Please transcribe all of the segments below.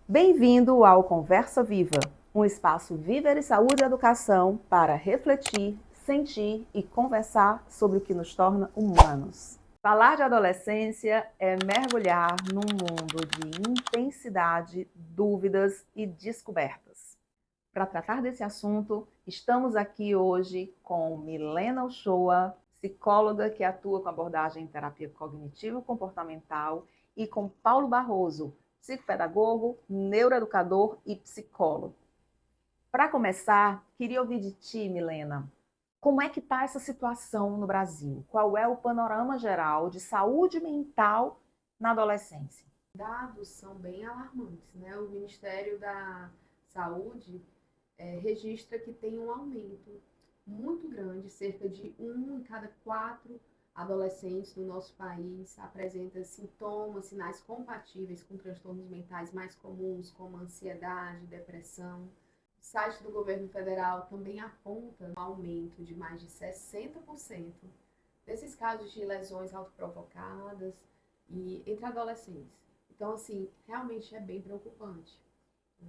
Bem-vindo ao Conversa Viva, um espaço Viver e Saúde e Educação para refletir, sentir e conversar sobre o que nos torna humanos. Falar de adolescência é mergulhar num mundo de intensidade, dúvidas e descobertas. Para tratar desse assunto, estamos aqui hoje com Milena Uchoa, psicóloga que atua com abordagem em terapia cognitivo-comportamental, e com Paulo Barroso, psicopedagogo, neuroeducador e psicólogo. Para começar, queria ouvir de ti, Milena, como é que está essa situação no Brasil? Qual é o panorama geral de saúde mental na adolescência? Dados são bem alarmantes, né? O Ministério da Saúde registra que tem um aumento muito grande, cerca de 1 em cada 4 adolescentes no nosso país apresenta sintomas, sinais compatíveis com transtornos mentais mais comuns, como ansiedade, depressão. O site do governo federal também aponta um aumento de mais de 60% desses casos de lesões autoprovocadas e entre adolescentes. Então, assim, realmente é bem preocupante.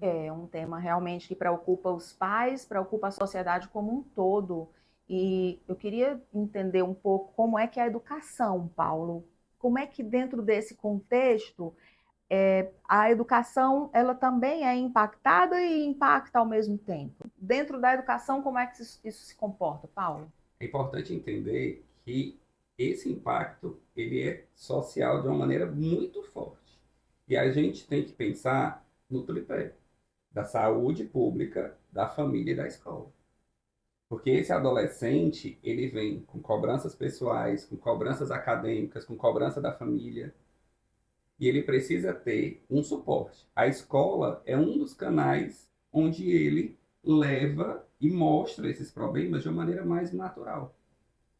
É um tema realmente que preocupa os pais, preocupa a sociedade como um todo. E eu queria entender um pouco como é que é a educação, Paulo. Como é que dentro desse contexto, a educação ela também é impactada e impacta ao mesmo tempo? Dentro da educação, como é que isso se comporta, Paulo? É importante entender que esse impacto ele é social de uma maneira muito forte. E a gente tem que pensar no tripé da saúde pública, da família e da escola. Porque esse adolescente, ele vem com cobranças pessoais, com cobranças acadêmicas, com cobrança da família, e ele precisa ter um suporte. A escola é um dos canais onde ele leva e mostra esses problemas de uma maneira mais natural.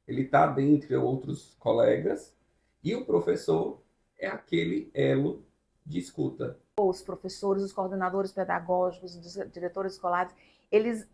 Ele está dentre outros colegas e o professor é aquele elo de escuta. Os professores, os coordenadores pedagógicos, os diretores escolares, eles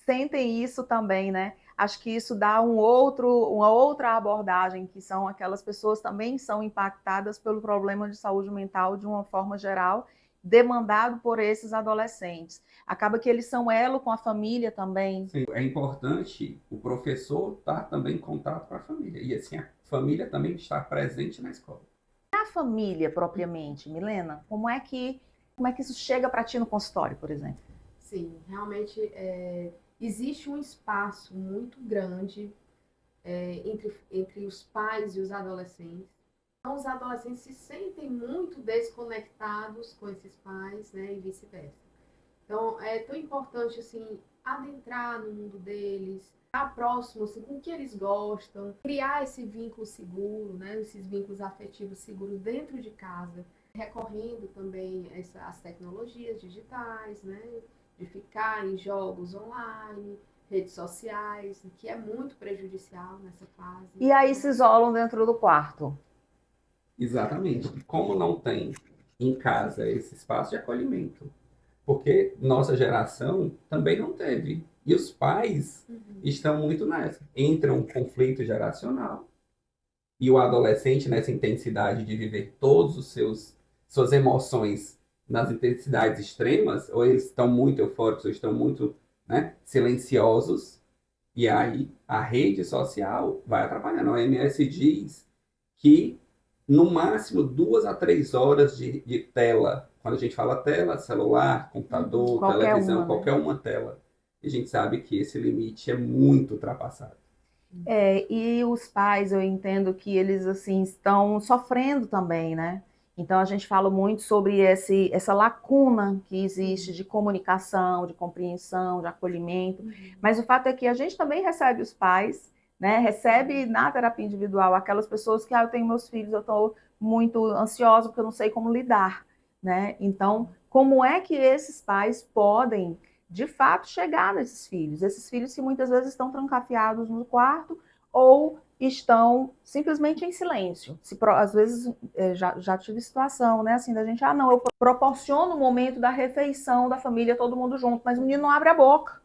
sentem isso também, né? Acho que isso dá uma outra abordagem, que são aquelas pessoas que também são impactadas pelo problema de saúde mental de uma forma geral, demandado por esses adolescentes. Acaba que eles são elo com a família também. Sim, é importante o professor estar também em contato com a família. E assim, a família também estar presente na escola. A família propriamente, Milena, como é que isso chega para ti no consultório, por exemplo? Sim, realmente existe um espaço muito grande entre os pais e os adolescentes. Então, os adolescentes se sentem muito desconectados com esses pais, né, e vice-versa. Então, é tão importante, assim, adentrar no mundo deles, estar próximo, assim, com o que eles gostam, criar esse vínculo seguro, né, esses vínculos afetivos seguros dentro de casa, recorrendo também às tecnologias digitais, né, de ficar em jogos online, redes sociais, que é muito prejudicial nessa fase. E aí se isolam dentro do quarto. Exatamente. Como não tem em casa esse espaço de acolhimento? Porque nossa geração também não teve. E os pais estão muito nessa. Entra um conflito geracional e o adolescente nessa intensidade de viver todos os suas emoções nas intensidades extremas, ou eles estão muito eufóricos, ou estão muito, né, silenciosos, e aí a rede social vai atrapalhando. A OMS diz que no máximo 2 a 3 horas de tela. Quando a gente fala tela, celular, computador, televisão, qualquer uma tela. E a gente sabe que esse limite é muito ultrapassado. E os pais, eu entendo que eles assim estão sofrendo também, né? Então a gente fala muito sobre essa lacuna que existe de comunicação, de compreensão, de acolhimento. Mas o fato é que a gente também recebe os pais, né? Recebe na terapia individual aquelas pessoas que eu tenho meus filhos, eu estou muito ansiosa porque eu não sei como lidar, né? Então, como é que esses pais podem de fato chegar nesses filhos? Esses filhos que muitas vezes estão trancafiados no quarto ou estão simplesmente em silêncio. Às vezes já tive situação, né, assim, da gente, não, eu proporciono o momento da refeição da família, todo mundo junto, mas o menino não abre a boca.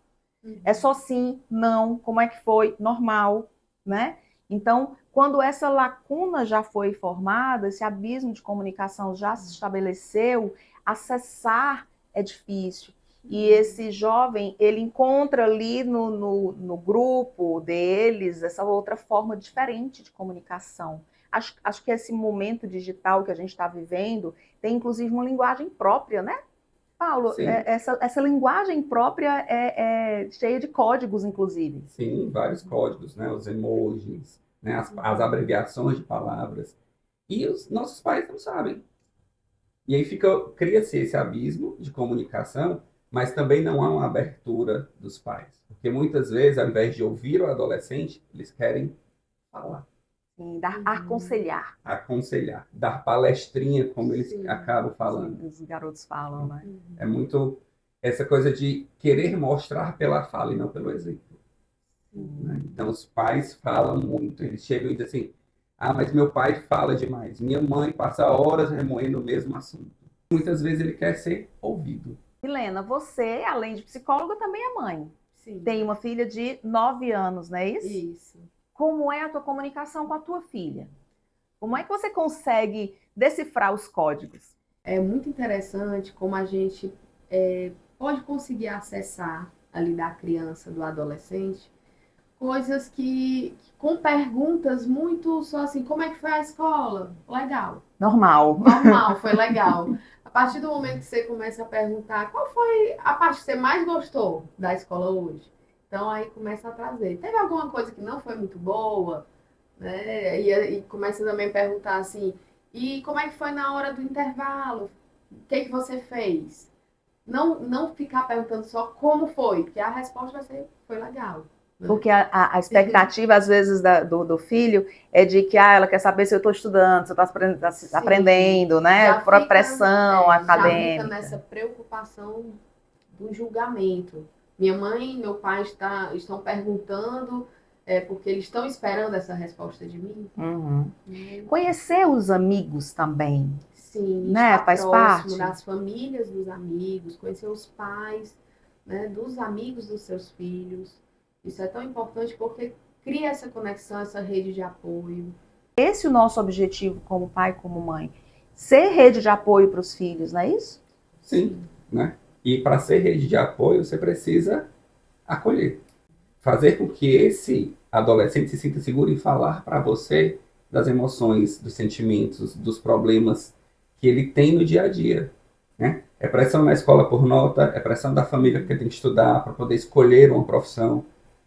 É só sim, não, como é que foi, normal, né? Então, quando essa lacuna já foi formada, esse abismo de comunicação já se estabeleceu, acessar é difícil. E esse jovem, ele encontra ali no grupo deles essa outra forma diferente de comunicação. Acho que esse momento digital que a gente está vivendo tem, inclusive, uma linguagem própria, né? Paulo, Sim, essa linguagem própria é cheia de códigos, inclusive. sim, vários códigos, né? Os emojis, né? As abreviações de palavras. E os nossos pais não sabem. E aí cria-se esse abismo de comunicação, mas também não há uma abertura dos pais. Porque muitas vezes, ao invés de ouvir o adolescente, eles querem falar, Sim, aconselhar. aconselhar, dar palestrinha, como eles Sim. acabam falando. Sim, os garotos falam, né? É muito essa coisa de querer mostrar pela fala e não pelo exemplo. Né? Então, os pais falam muito, eles chegam e dizem assim: ah, mas meu pai fala demais, minha mãe passa horas remoendo o mesmo assunto. Muitas vezes ele quer ser ouvido. Helena, você, além de psicóloga, também é mãe. Sim. Tem uma filha de 9 anos, não é isso? Isso. Como é a tua comunicação com a tua filha? Como é que você consegue decifrar os códigos? É muito interessante como a gente pode conseguir acessar ali da criança, do adolescente, coisas com perguntas muito só assim, como é que foi a escola? Legal. Normal. Normal, foi legal. A partir do momento que você começa a perguntar qual foi a parte que você mais gostou da escola hoje? Então aí começa a trazer. Teve alguma coisa que não foi muito boa? Né? E começa também a perguntar assim, e como é que foi na hora do intervalo? O que você fez? Não ficar perguntando só como foi, porque a resposta vai ser, foi legal. Né? Porque a expectativa, às vezes, do filho é de que ela quer saber se eu estou estudando, se eu estou aprendendo, né? Por pressão acadêmica. Já fica nessa preocupação do julgamento. Minha mãe e meu pai estão perguntando porque eles estão esperando essa resposta de mim. Uhum. Conhecer os amigos também. Sim, né? estar Faz próximo parte das famílias dos amigos, conhecer os pais, né, dos amigos dos seus filhos. Isso é tão importante porque cria essa conexão, essa rede de apoio. Esse é o nosso objetivo como pai, como mãe. Ser rede de apoio para os filhos, não é isso? Sim, né? E para ser rede de apoio, você precisa acolher. Fazer com que esse adolescente se sinta seguro em falar para você das emoções, dos sentimentos, dos problemas que ele tem no dia a dia. Né? É pressão na escola por nota, é pressão da família porque tem que estudar para poder escolher uma profissão.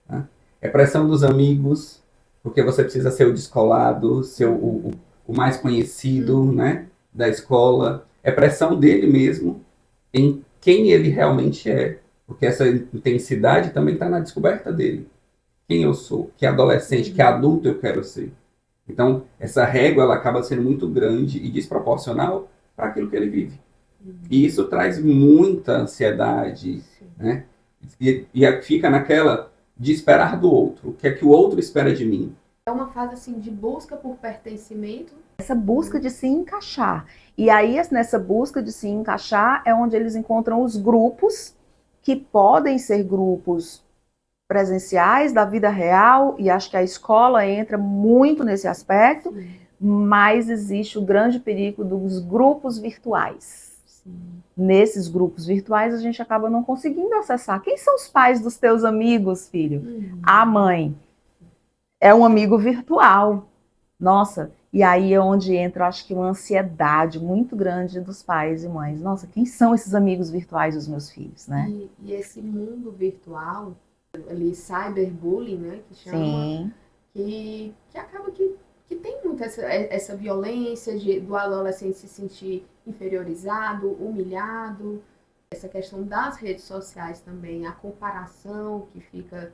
Né? É pressão dos amigos, porque você precisa ser o descolado, ser o mais conhecido, né, da escola. É pressão dele mesmo em quem ele realmente é. Porque essa intensidade também está na descoberta dele. Quem eu sou, que adolescente, que adulto eu quero ser. Então, essa régua ela acaba sendo muito grande e desproporcional para aquilo que ele vive. E isso traz muita ansiedade, né? E fica naquela de esperar do outro. O que é que o outro espera de mim? É uma fase assim de busca por pertencimento. Essa busca de se encaixar. E aí, nessa busca de se encaixar, é onde eles encontram os grupos, que podem ser grupos presenciais da vida real, e acho que a escola entra muito nesse aspecto, mas existe o grande perigo dos grupos virtuais. Sim. Nesses grupos virtuais, a gente acaba não conseguindo acessar. Quem são os pais dos teus amigos, filho? A mãe. É um amigo virtual. Nossa, e aí é onde entra, acho que, uma ansiedade muito grande dos pais e mães. Nossa, quem são esses amigos virtuais dos meus filhos, né? E esse mundo virtual, ali, cyberbullying, né, que chama, Sim. que acaba que tem muito essa violência do adolescente se sentir inferiorizado, humilhado, essa questão das redes sociais também, a comparação que fica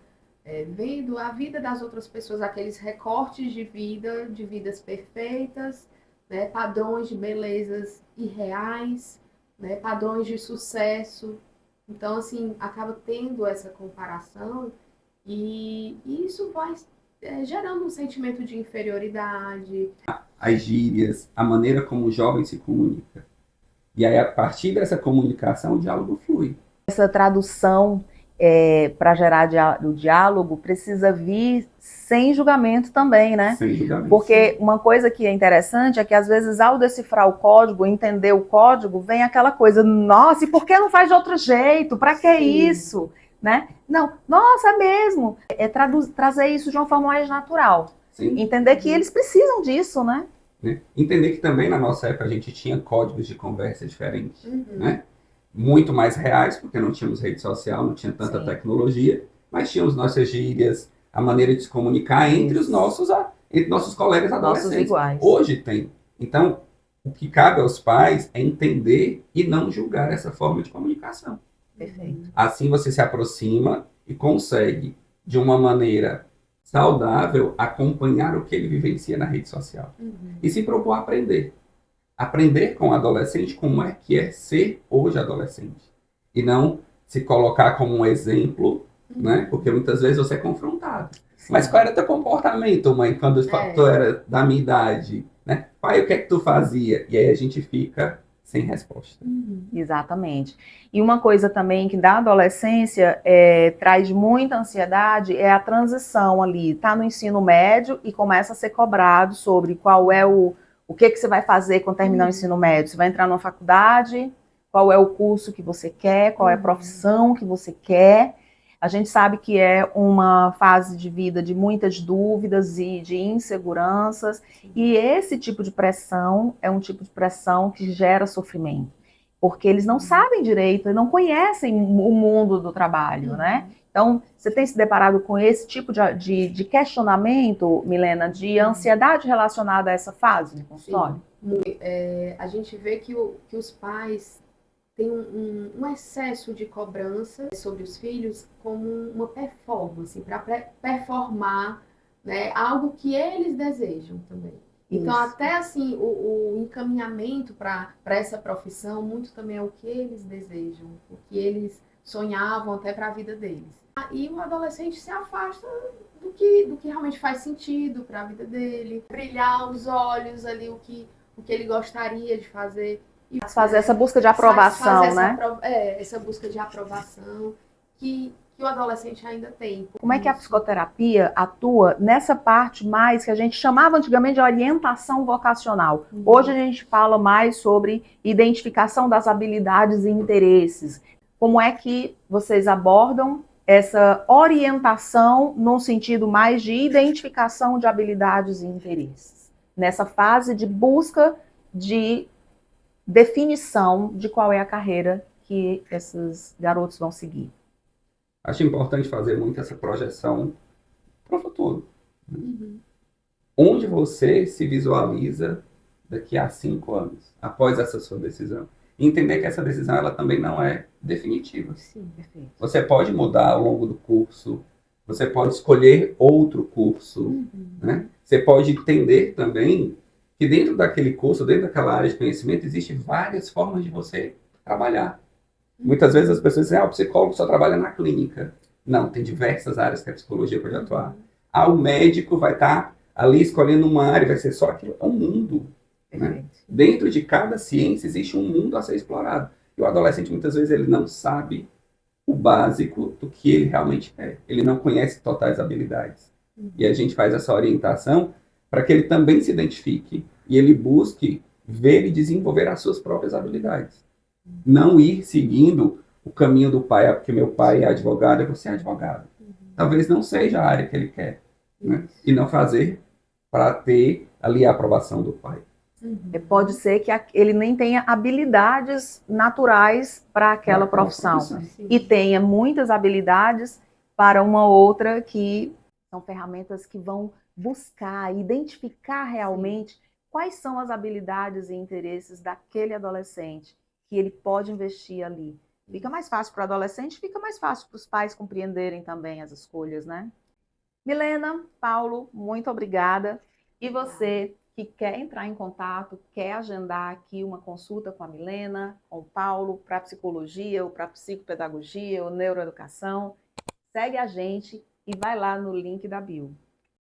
vendo a vida das outras pessoas, aqueles recortes de vida, de vidas perfeitas, né, padrões de belezas irreais, né, padrões de sucesso. Então, assim, acaba tendo essa comparação e isso vai gerando um sentimento de inferioridade. As gírias, a maneira como o jovem se comunica. E aí, a partir dessa comunicação, o diálogo flui. Essa tradução para gerar o diálogo, precisa vir sem julgamento também, né? Sem julgamento. Porque uma coisa que é interessante é que, às vezes, ao decifrar o código, entender o código, vem aquela coisa, nossa, e por que não faz de outro jeito? Para que isso? Né? Não, nossa, é mesmo. É trazer isso de uma forma mais natural. Sim. Entender que eles precisam disso, né? Entender que também na nossa época a gente tinha códigos de conversa diferentes, né? Muito mais reais, porque não tínhamos rede social, não tinha tanta tecnologia, mas tínhamos nossas gírias, a maneira de se comunicar entre os nossos colegas adolescentes. Nossos iguais. Hoje tem. Então, o que cabe aos pais é entender e não julgar essa forma de comunicação. Perfeito. Assim você se aproxima e consegue, de uma maneira saudável, acompanhar o que ele vivencia na rede social. E se propor a aprender. Aprender com o adolescente como é que é ser hoje adolescente. E não se colocar como um exemplo, né? Porque muitas vezes você é confrontado. Sim. Mas qual era teu comportamento, mãe, quando tu era da minha idade? Né? Pai, o que é que tu fazia? E aí a gente fica sem resposta. Exatamente. E uma coisa também que da adolescência traz muita ansiedade é a transição ali. Tá no ensino médio e começa a ser cobrado sobre qual é o que você vai fazer quando terminar o ensino médio. Você vai entrar numa faculdade, qual é o curso que você quer, qual é a profissão que você quer. A gente sabe que é uma fase de vida de muitas dúvidas e de inseguranças, e esse tipo de pressão é um tipo de pressão que gera sofrimento, porque eles não sabem direito, não conhecem o mundo do trabalho, né? Então, você tem se deparado com esse tipo de questionamento, Milena, de ansiedade relacionada a essa fase no consultório? A gente vê que os pais tem um excesso de cobrança sobre os filhos como uma performance, para performar, né, algo que eles desejam também. Isso. Então, até assim, o encaminhamento para essa profissão, muito também é o que eles desejam, o que eles sonhavam até para a vida deles. E o adolescente se afasta do que realmente faz sentido para a vida dele, brilhar os olhos ali, o que ele gostaria de fazer. E fazer essa busca de aprovação, né? Essa busca de aprovação que o adolescente ainda tem. Como é que a psicoterapia atua nessa parte mais que a gente chamava antigamente de orientação vocacional? Hoje a gente fala mais sobre identificação das habilidades e interesses. Como é que vocês abordam essa orientação no sentido mais de identificação de habilidades e interesses? Nessa fase de busca de definição de qual é a carreira que esses garotos vão seguir. Acho importante fazer muito essa projeção para o futuro. Onde você se visualiza daqui a 5 anos, após essa sua decisão. E entender que essa decisão ela também não é definitiva. Sim, perfeito. Você pode mudar ao longo do curso, você pode escolher outro curso, né? Você pode entender também que dentro daquele curso, dentro daquela área de conhecimento, existem várias formas de você trabalhar. Muitas vezes as pessoas dizem, o psicólogo só trabalha na clínica. Não, tem diversas áreas que a psicologia pode atuar. O médico vai estar ali escolhendo uma área, vai ser só aquilo. É um mundo. Né? Dentro de cada ciência existe um mundo a ser explorado. E o adolescente, muitas vezes, ele não sabe o básico do que ele realmente é. Ele não conhece totais habilidades. E a gente faz essa orientação para que ele também se identifique e ele busque ver e desenvolver as suas próprias habilidades. Não ir seguindo o caminho do pai, porque meu pai é advogado, eu vou ser advogado. Talvez não seja a área que ele quer. Né? E não fazer para ter ali a aprovação do pai. Pode ser que ele nem tenha habilidades naturais para aquela profissão. E tenha muitas habilidades para uma outra que são ferramentas que vão buscar, identificar realmente quais são as habilidades e interesses daquele adolescente que ele pode investir ali. Fica mais fácil para o adolescente, fica mais fácil para os pais compreenderem também as escolhas, né? Milena, Paulo, muito obrigada. E você que quer entrar em contato, quer agendar aqui uma consulta com a Milena, com o Paulo, para psicologia, ou para psicopedagogia, ou neuroeducação, segue a gente e vai lá no link da bio.